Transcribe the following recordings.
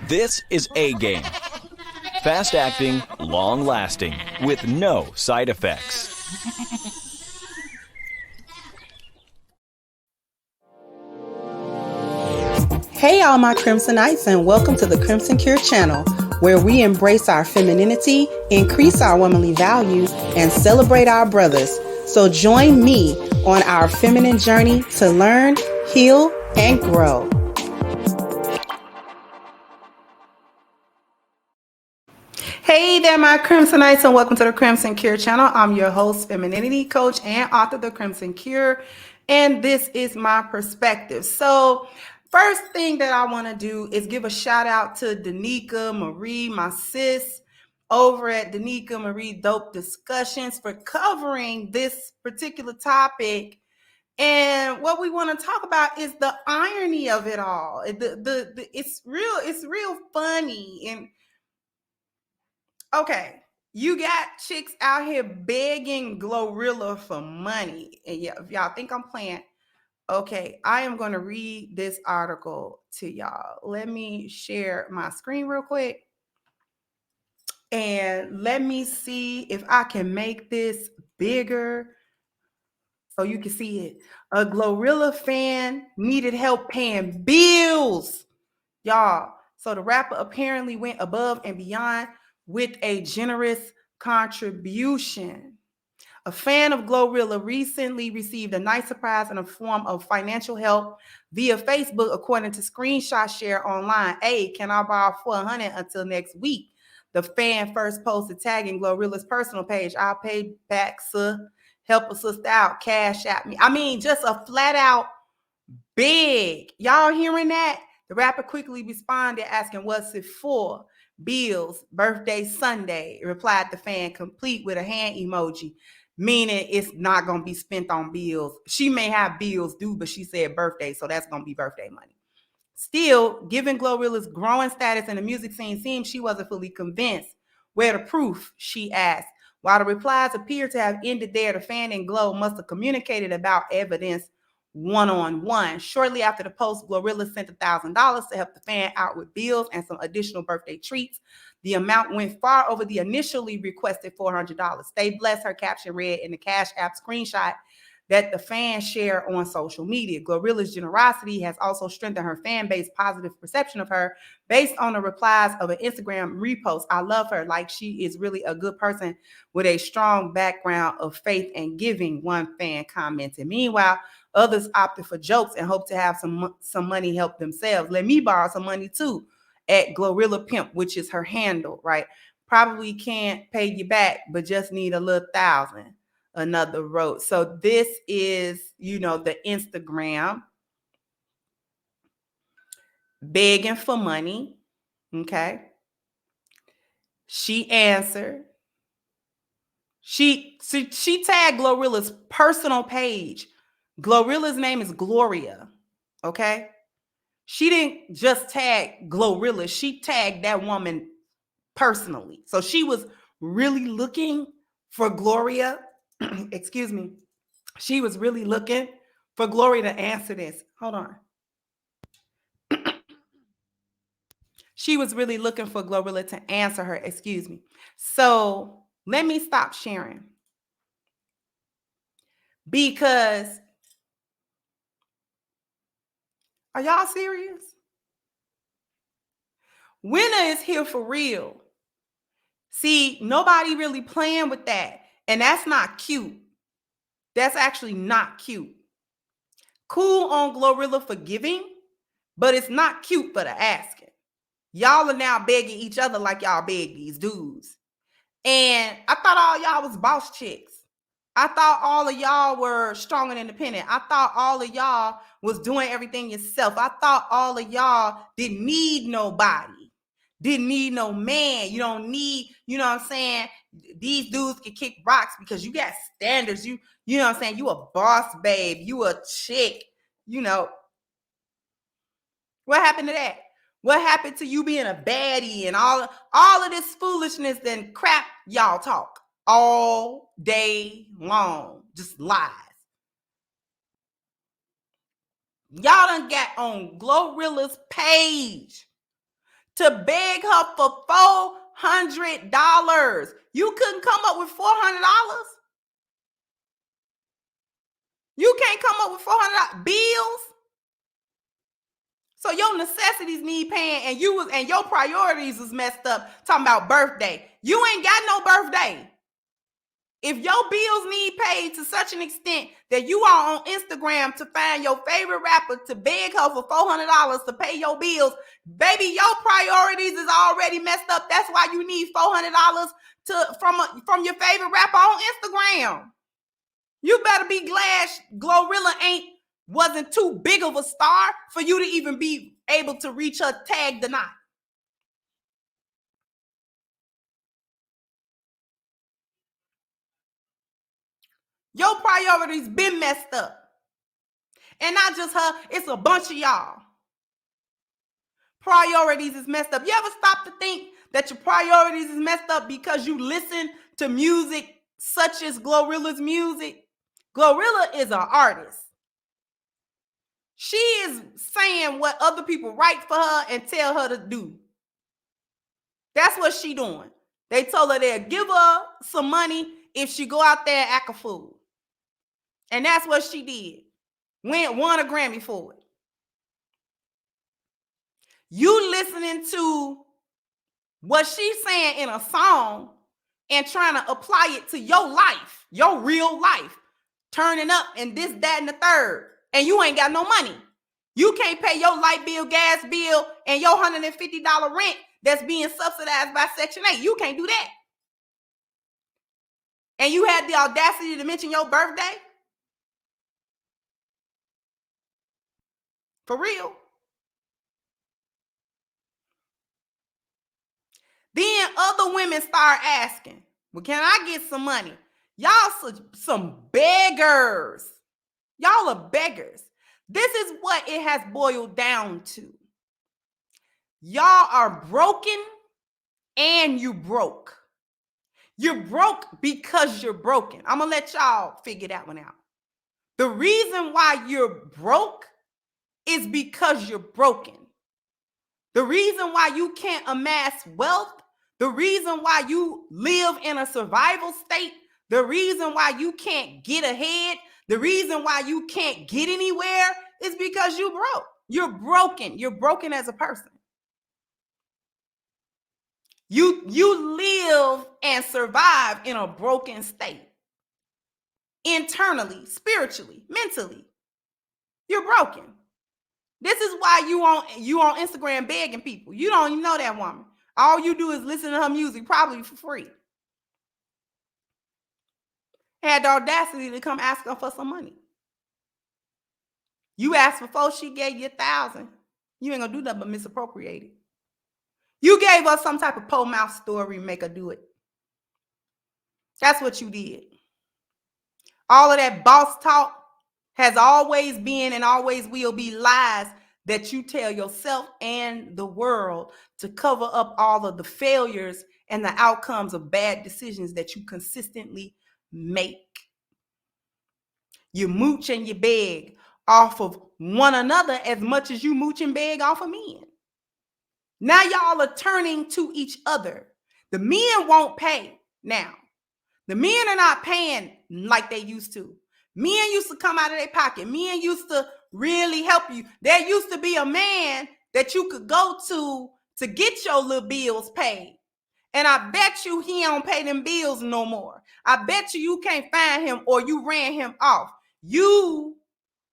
This is A-Game. Fast acting, long lasting, with no side effects. Hey all my Crimsonites, and welcome to the Crimson Cure channel, where we embrace our femininity, increase our womanly values, and celebrate our brothers. So join me on our feminine journey to learn, heal, and grow. Hey there, my Crimsonites, and welcome to the Crimson Cure channel. I'm your host, femininity coach, and author of The Crimson Cure, and this is my perspective. So first thing that I want to do is give a shout out to Danica Marie, my sis over at Danica Marie Dope Discussions, for covering this particular topic. And what we want to talk about is the irony of it all. It's real funny. And okay, you got chicks out here begging Glorilla for money. And yeah, if y'all think I'm playing, okay, I am going to read this article to y'all. Let me share my screen real quick. And let me see if I can make this bigger so you can see it. A Glorilla fan needed help paying bills, y'all. So the rapper apparently went above and beyond with a generous contribution. A fan of Glorilla recently received a nice surprise in the form of financial help via Facebook, according to screenshots shared online. Hey, can I borrow $400 until next week? The fan first posted tagging Glorilla's personal page. I'll pay back, sir. Help a sister out. Cash at me. I mean, just a flat out big. Y'all hearing that? The rapper quickly responded, asking, "What's it for?" "Bills, birthday Sunday," replied the fan, complete with a hand emoji, meaning it's not going to be spent on bills. She may have bills due, but she said birthday, so that's going to be birthday money. Still, given Glorilla's growing status in the music scene, seems she wasn't fully convinced. "Where the proof?" she asked. While the replies appear to have ended there, the fan and Glow must have communicated about evidence one-on-one. Shortly after the post, Glorilla sent $1,000 to help the fan out with bills and some additional birthday treats. The amount went far over the initially requested $400. "Stay blessed," her caption read in the Cash App screenshot that the fans share on social media. Glorilla's generosity has also strengthened her fan base positive perception of her based on the replies of an Instagram repost. "I love her, like she is really a good person with a strong background of faith and giving," one fan commented. Meanwhile, others opted for jokes and hope to have some money help themselves. "Let me borrow some money too," at Glorilla Pimp, which is her handle, right? "Probably can't pay you back, but just need a little $1,000. Another wrote. So this is, the Instagram begging for money. Okay. She answered. She tagged Glorilla's personal page. Glorilla's name is Gloria. Okay. She didn't just tag Glorilla. She tagged that woman personally. So she was really looking for Gloria. Excuse me. She was really looking for Gloria to answer this. Hold on. She was really looking for Glorilla to answer her. Excuse me. So let me stop sharing. Because are y'all serious? Winner is here for real. See, nobody really playing with that. And that's not cute. That's actually not cute. Cool on Glorilla for giving, but it's not cute for the asking. Y'all are now begging each other like y'all beg these dudes. And I thought all y'all was boss chicks. I thought all of y'all were strong and independent. I thought all of y'all was doing everything yourself. I thought all of y'all didn't need nobody. Didn't need no man. You don't need, you know what I'm saying? These dudes can kick rocks because you got standards. You know what I'm saying? You a boss babe. You a chick. What happened to that? What happened to you being a baddie and all of this foolishness and crap y'all talk all day long? Just lies. Y'all done got on Glorilla's page to beg her for $400. You couldn't come up with $400? You can't come up with $400 bills? So your necessities need paying, and your priorities is messed up. Talking about birthday. You ain't got no birthday. If your bills need paid to such an extent that you are on Instagram to find your favorite rapper to beg her for $400 to pay your bills, baby, your priorities is already messed up. That's why you need $400 from your favorite rapper on Instagram. You better be glad Glorilla wasn't too big of a star for you to even be able to reach her tag tonight. Your priorities been messed up. And not just her, it's a bunch of y'all. Priorities is messed up. You ever stop to think that your priorities is messed up because you listen to music such as Glorilla's music? Glorilla is an artist. She is saying what other people write for her and tell her to do. That's what she doing. They told her they'll give her some money if she go out there and act a fool. And that's what she did. Won a Grammy for it. You listening to what she's saying in a song and trying to apply it to your life, your real life, turning up and this, that, and the third, and you ain't got no money. You can't pay your light bill, gas bill, and your $150 rent that's being subsidized by Section 8. You can't do that. And you had the audacity to mention your birthday? For real? Then other women start asking, well, can I get some money? Y'all some beggars. Y'all are beggars. This is what it has boiled down to. Y'all are broken and you broke. You're broke because you're broken. I'm going to let y'all figure that one out. The reason why you're broke is because you're broken. The reason why you can't amass wealth, the reason why you live in a survival state, the reason why you can't get ahead, the reason why you can't get anywhere is because you broke. You're broken. You're broken as a person. You live and survive in a broken state. Internally, spiritually, mentally. You're broken. This is why you on Instagram begging people. You don't even know that woman. All you do is listen to her music, probably for free. Had the audacity to come ask her for some money. You asked before she gave you $1,000. You ain't gonna do nothing but misappropriate it. You gave us some type of pole mouth story, make her do it. That's what you did. All of that boss talk has always been and always will be lies that you tell yourself and the world to cover up all of the failures and the outcomes of bad decisions that you consistently make. You mooch and you beg off of one another as much as you mooch and beg off of men. Now y'all are turning to each other. The men won't pay now. The men are not paying like they used to. Men used to come out of their pocket. Men used to really help you. There used to be a man that you could go to get your little bills paid. And I bet you he don't pay them bills no more. I bet you can't find him or you ran him off. You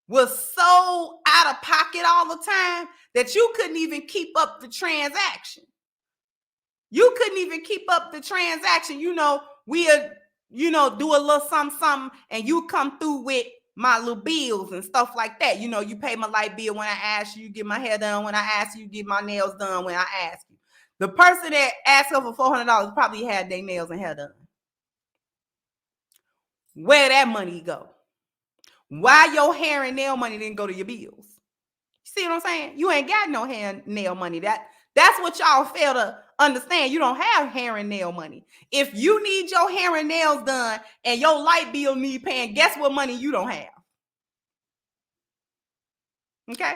was so out of pocket all the time that you couldn't even keep up the transaction. You couldn't even keep up the transaction. We'd do a little something, and you come through with my little bills and stuff like that. You pay my light bill when I ask you, you get my hair done when I ask you, get my nails done when I ask you. The person that asked her for $400 probably had their nails and hair done. Where that money go? Why your hair and nail money didn't go to your bills? You see what I'm saying? You ain't got no hair and nail money. That's what y'all fail to understand. You don't have hair and nail money. If you need your hair and nails done and your light bill need paying, guess what money you don't have? Okay?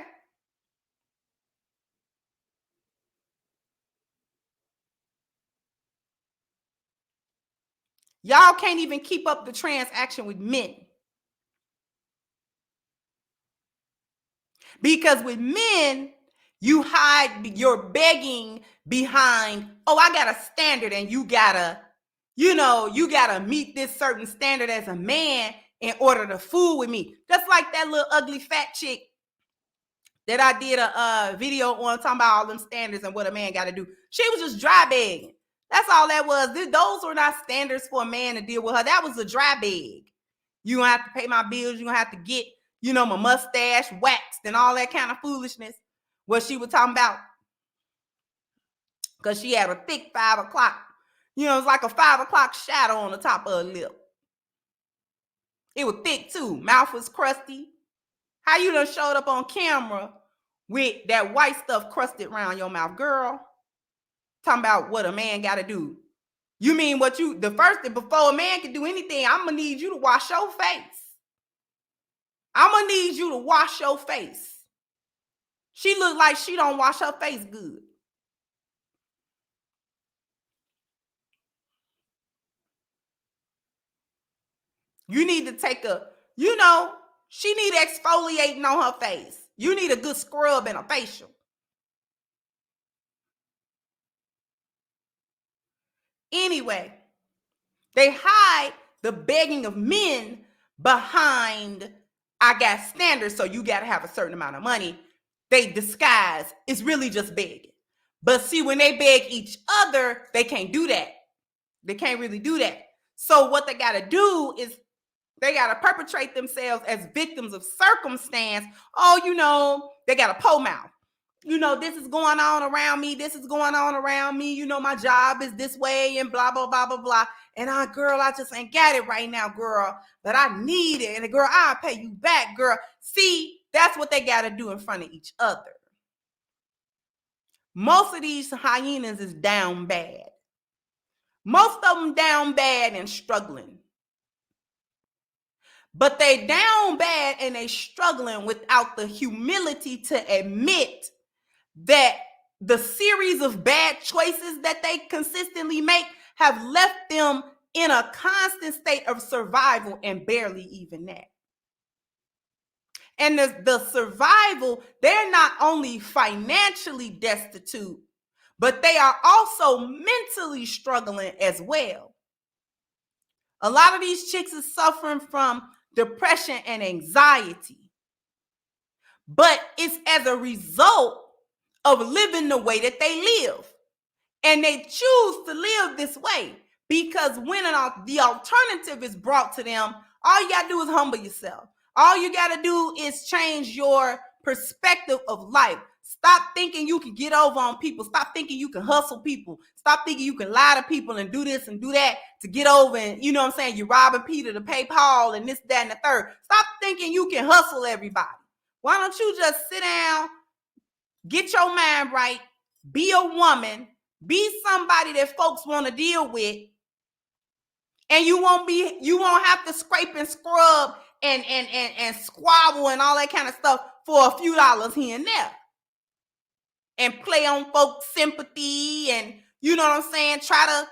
Y'all can't even keep up the transaction with men. Because with men, you hide your begging behind, oh, I got a standard and you gotta meet this certain standard as a man in order to fool with me. Just like that little ugly fat chick that I did a video on talking about all them standards and what a man got to do. She was just dry begging. That's all that was. Those were not standards for a man to deal with her. That was a dry beg. You gonna have to pay my bills. You gonna have to get, my mustache waxed and all that kind of foolishness. What she was talking about. Because she had a thick 5 o'clock. It's like a 5 o'clock shadow on the top of her lip. It was thick too. Mouth was crusty. How you done showed up on camera with that white stuff crusted around your mouth, girl? Talking about what a man got to do. You mean before a man can do anything, I'm going to need you to wash your face. I'm going to need you to wash your face. She look like she don't wash her face good. You need to take she need exfoliating on her face. You need a good scrub and a facial. Anyway, they hide the begging of men behind, I got standards, so you got to have a certain amount of money. They disguise, it's really just begging. But see, when they beg each other, they can't do that. They can't really do that. So what they got to do is they got to perpetrate themselves as victims of circumstance. Oh, they got a po mouth. This is going on around me. This is going on around me. My job is this way and blah, blah, blah, blah, blah. And girl, I just ain't got it right now, girl. But I need it. And girl, I'll pay you back, girl. See, that's what they got to do in front of each other. Most of these hyenas is down bad. Most of them down bad and struggling. But they down bad and they struggling without the humility to admit that the series of bad choices that they consistently make have left them in a constant state of survival and barely even that. And the survival, they're not only financially destitute, but they are also mentally struggling as well. A lot of these chicks are suffering from depression and anxiety. But it's as a result of living the way that they live. And they choose to live this way because when the alternative is brought to them, all you got to do is humble yourself. All you got to do is change your perspective of life. Stop thinking you can get over on people. Stop thinking you can hustle people. Stop thinking you can lie to people and do this and do that to get over. And you know what I'm saying? You're robbing Peter to pay Paul and this, that, and the third. Stop thinking you can hustle everybody. Why don't you just sit down, get your mind right, be a woman, be somebody that folks want to deal with, and you won't have to scrape and scrub and squabble and all that kind of stuff for a few dollars here and there. And play on folks' sympathy and, you know what I'm saying, try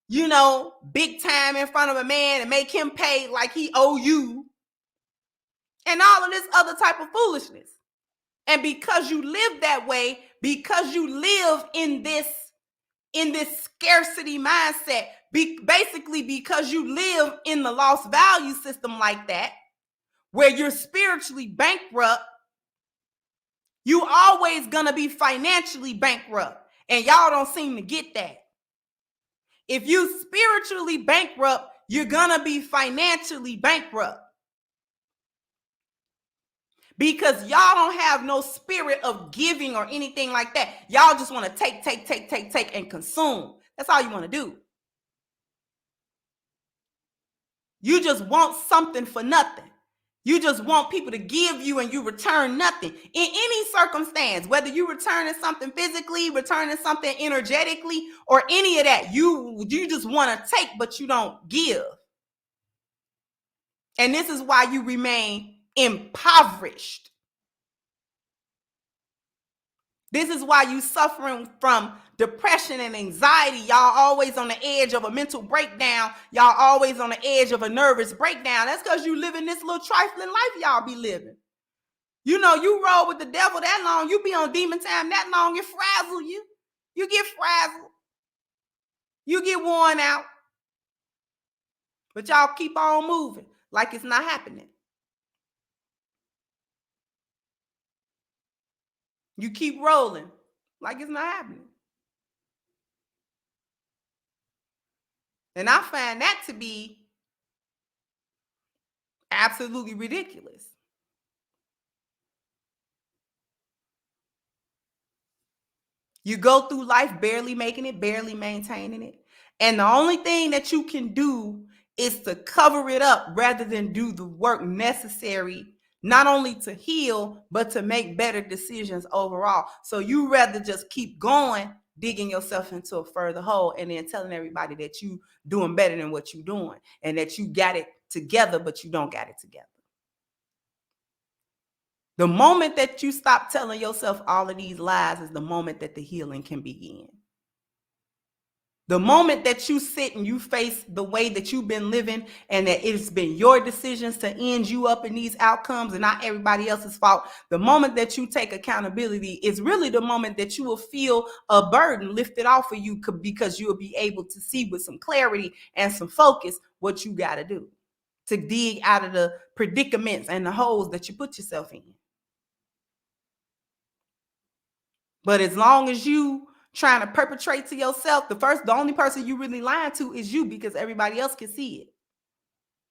to, big time in front of a man and make him pay like he owe you. And all of this other type of foolishness. And because you live that way, because you live in this scarcity mindset, basically because you live in the lost value system like that, where you're spiritually bankrupt, you always gonna be financially bankrupt. And y'all don't seem to get that. If you spiritually bankrupt, you're gonna be financially bankrupt. Because y'all don't have no spirit of giving or anything like that. Y'all just want to take and consume. That's all you want to do. You just want something for nothing. You just want people to give you and you return nothing. In any circumstance, whether you returning something physically, returning something energetically, or any of that, you just want to take, but you don't give. And this is why you remain impoverished. This is why you suffering from depression and anxiety. Y'all always on the edge of a mental breakdown. Y'all always on the edge of a nervous breakdown. That's because you living this little trifling life y'all be living. You know, you roll with the devil that long, you be on demon time that long, it frazzle you. You get frazzled. You get worn out. But y'all keep on moving like it's not happening. You keep rolling like it's not happening. And I find that to be absolutely ridiculous. You go through life barely making it, barely maintaining it. And the only thing that you can do is to cover it up rather than do the work necessary, not only to heal, but to make better decisions overall. So you rather just keep going, digging yourself into a further hole, and then telling everybody that you doing better than what you're doing and that you got it together, but you don't got it together. The moment that you stop telling yourself all of these lies is the moment that the healing can begin. The moment that you sit and you face the way that you've been living and that it's been your decisions to end you up in these outcomes and not everybody else's fault, the moment that you take accountability is really the moment that you will feel a burden lifted off of you because you will be able to see with some clarity and some focus what you got to do to dig out of the predicaments and the holes that you put yourself in. But as long as you trying to perpetrate to yourself, the only person you really lying to is you because everybody else can see it.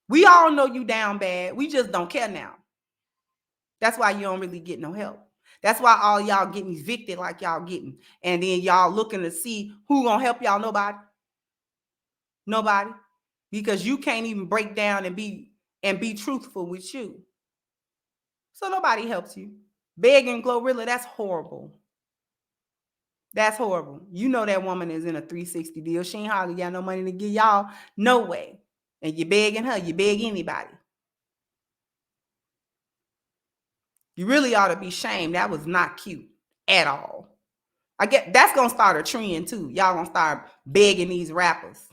We all know you down bad. We just don't care now. That's why you don't really get no help. That's why all y'all getting evicted like y'all getting. And then y'all looking to see who gonna help y'all. Nobody. Nobody. Because you can't even break down and be truthful with you. So nobody helps you. Begging Glorilla, that's horrible. That's horrible. You know that woman is in a 360 deal. She ain't hardly got no money to give y'all. No way. And you begging her. You beg anybody. You really ought to be shamed. That was not cute at all. I get that's going to start a trend too. Y'all going to start begging these rappers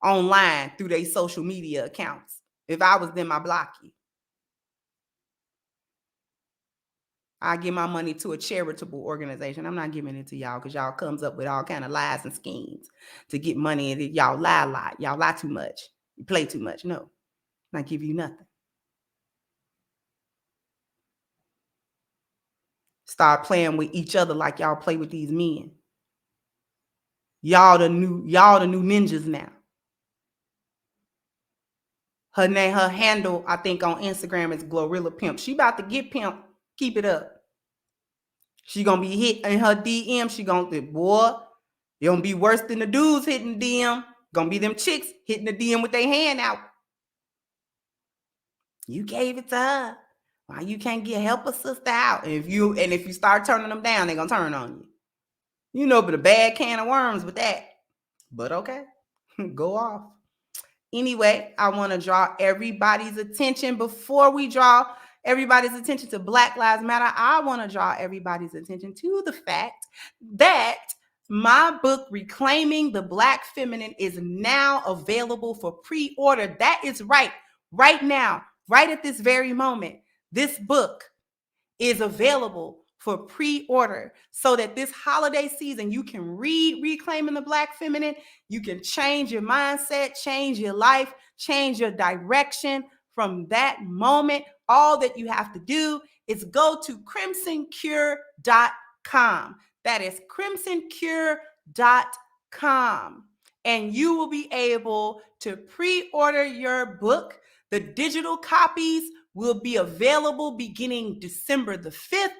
online through their social media accounts. If I was them, I block you. I give my money to a charitable organization. I'm not giving it to y'all because y'all comes up with all kind of lies and schemes to get money, and y'all lie a lot. Y'all lie too much. You play too much. No, not give you nothing. Start playing with each other like y'all play with these men. Y'all the new ninjas now. Her name, her handle, I think on Instagram is Glorilla Pimp. She about to get pimp. Keep it up. She gonna be hit in her DM. She gonna think, boy, it gonna be worse than the dudes hitting the DM. Gonna be them chicks hitting the DM with their hand out. You gave it to her. Why you can't help a sister out? And if you start turning them down, they're gonna turn on you. You know, but a bad can of worms with that. But okay, go off. Anyway, I want to draw everybody's attention before we draw everybody's attention to Black Lives Matter. I want to draw everybody's attention to the fact that my book, Reclaiming the Black Feminine, is now available for pre-order. That is right. Right now, right at this very moment, this book is available for pre-order so that this holiday season you can read Reclaiming the Black Feminine. You can change your mindset, change your life, change your direction from that moment. All that you have to do is go to crimsoncure.com. That is crimsoncure.com. And you will be able to pre-order your book. The digital copies will be available beginning December the 5th.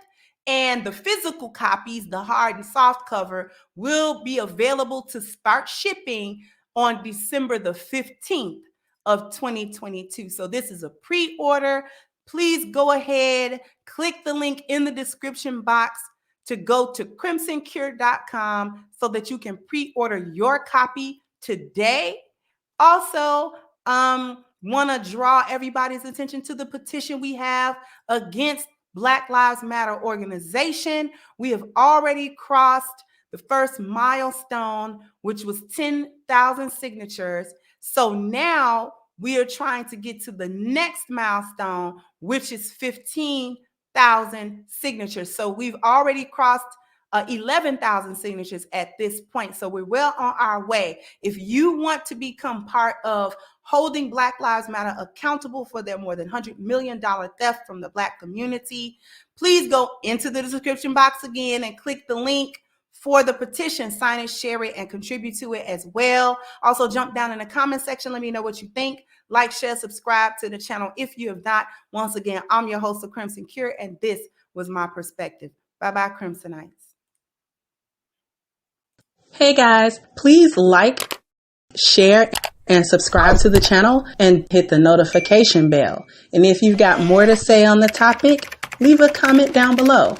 And the physical copies, the hard and soft cover, will be available to start shipping on December the 15th of 2022. So this is a pre-order. Please go ahead, click the link in the description box to go to crimsoncure.com so that you can pre-order your copy today. Also, want to draw everybody's attention to the petition we have against Black Lives Matter organization. We have already crossed the first milestone, which was 10,000 signatures. So now we are trying to get to the next milestone, which is 15,000 signatures. So we've already crossed 11,000 signatures at this point. So we're well on our way. If you want to become part of holding Black Lives Matter accountable for their more than $100 million theft from the Black community, please go into the description box again and click the link for the petition. Sign it, share it, and contribute to it as well. Also, jump down in the comment section. Let me know what you think. Like, share, subscribe to the channel if you have not. Once again, I'm your host of Crimson Cure, and this was my perspective. Bye-bye, Crimsonites. Hey guys, please like, share, and subscribe to the channel and hit the notification bell. And if you've got more to say on the topic, leave a comment down below.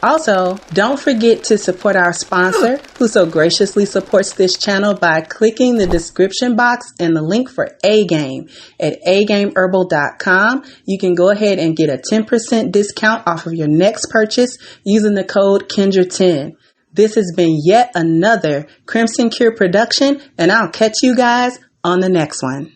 Also, don't forget to support our sponsor who so graciously supports this channel by clicking the description box and the link for A-Game at agameherbal.com. You can go ahead and get a 10% discount off of your next purchase using the code Kendra10. This has been yet another Crimson Cure production, and I'll catch you guys on the next one.